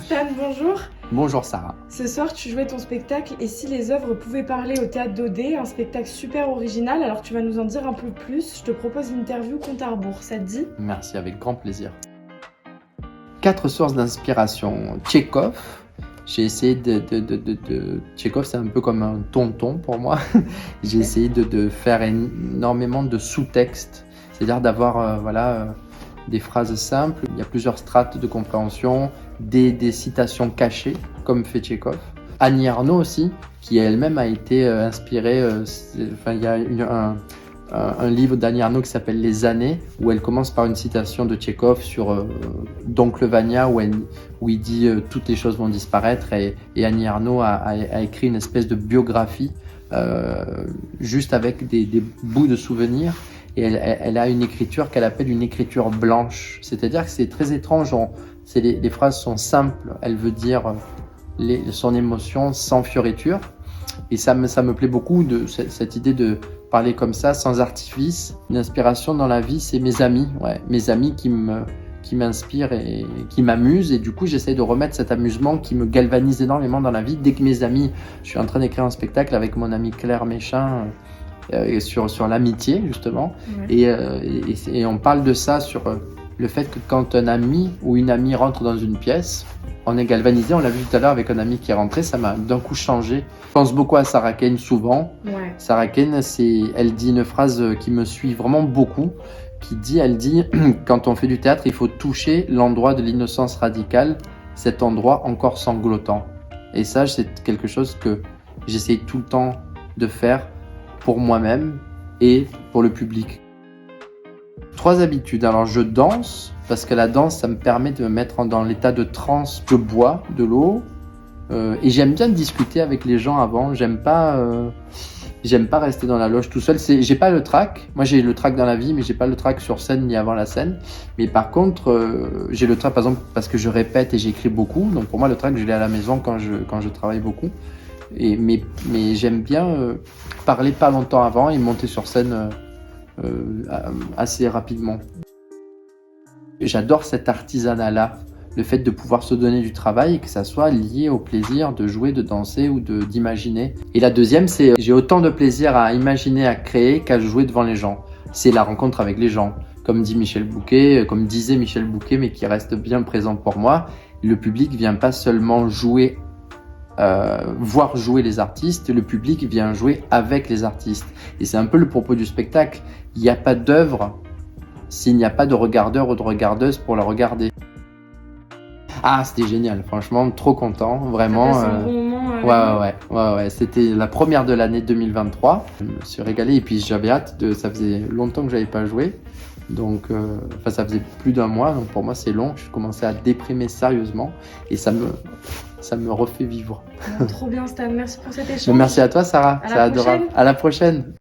Stan, bonjour. Bonjour Sarah. Ce soir, tu jouais ton spectacle Et si les œuvres pouvaient parler au Théâtre d'Odé, un spectacle super original, alors tu vas nous en dire un peu plus. Je te propose une interview compte à rebours, ça te dit? Merci, avec grand plaisir. 4 sources d'inspiration. Tchekhov. J'ai essayé Tchekhov, c'est un peu comme un tonton pour moi. J'ai essayé de faire énormément de sous-textes, c'est-à-dire d'avoir des phrases simples. Il y a plusieurs strates de compréhension, des citations cachées, comme fait Tchekhov. Annie Ernaux aussi, qui elle-même a été inspirée. Il y a un livre d'Annie Ernaux qui s'appelle Les années, où elle commence par une citation de Tchekhov sur Doncle Vania, où il dit toutes les choses vont disparaître, et Annie Ernaux a écrit une espèce de biographie juste avec des bouts de souvenirs. Et elle a une écriture qu'elle appelle une écriture blanche. C'est-à-dire que c'est très étrange. Les phrases sont simples. Elle veut dire son émotion sans fioriture. Et ça me plaît beaucoup, cette idée de parler comme ça, sans artifice. Une inspiration dans la vie, c'est mes amis. Ouais, mes amis qui m'inspirent et qui m'amusent. Et du coup, j'essaie de remettre cet amusement qui me galvanise énormément dans la vie. Dès que mes amis... Je suis en train d'écrire un spectacle avec mon amie Claire Méchin, sur l'amitié justement, et on parle de ça, sur le fait que quand un ami ou une amie rentre dans une pièce, on est galvanisé. On l'a vu tout à l'heure avec un ami qui est rentré, ça m'a d'un coup changé. Je pense beaucoup à Sarah Kane souvent. Sarah Kane, elle dit une phrase qui me suit vraiment beaucoup, elle dit quand on fait du théâtre, il faut toucher l'endroit de l'innocence radicale, cet endroit encore sanglotant. Et ça, c'est quelque chose que j'essaye tout le temps de faire pour moi-même et pour le public. 3 habitudes. Alors je danse, parce que la danse, ça me permet de me mettre dans l'état de transe. Je bois de l'eau et j'aime bien discuter avec les gens avant. J'aime pas rester dans la loge tout seul. J'ai pas le trac. Moi j'ai le trac dans la vie, mais j'ai pas le trac sur scène ni avant la scène. Mais par contre, j'ai le trac par exemple parce que je répète et j'écris beaucoup. Donc pour moi le trac, je l'ai à la maison quand je travaille beaucoup. Mais j'aime bien parler pas longtemps avant et monter sur scène assez rapidement. J'adore cet artisanat-là, le fait de pouvoir se donner du travail et que ça soit lié au plaisir de jouer, de danser ou d'imaginer. Et la deuxième, c'est j'ai autant de plaisir à imaginer, à créer qu'à jouer devant les gens. C'est la rencontre avec les gens. Comme disait Michel Bouquet, mais qui reste bien présent pour moi, le public vient pas seulement jouer, voir jouer les artistes, le public vient jouer avec les artistes. Et c'est un peu le propos du spectacle. Il n'y a pas d'œuvre s'il n'y a pas de regardeur ou de regardeuse pour la regarder. Ah, c'était génial, franchement, trop content, vraiment. C'est un bon moment. Ouais. C'était la première de l'année 2023. Je me suis régalé et puis j'avais hâte ça faisait longtemps que j'avais pas joué. Donc, ça faisait plus d'1 mois, donc pour moi c'est long. Je commençais à déprimer sérieusement et ça me refait vivre. Trop bien Stan, merci pour cet échange. Merci à toi Sarah, À c'est la adorable. prochaine. À la prochaine.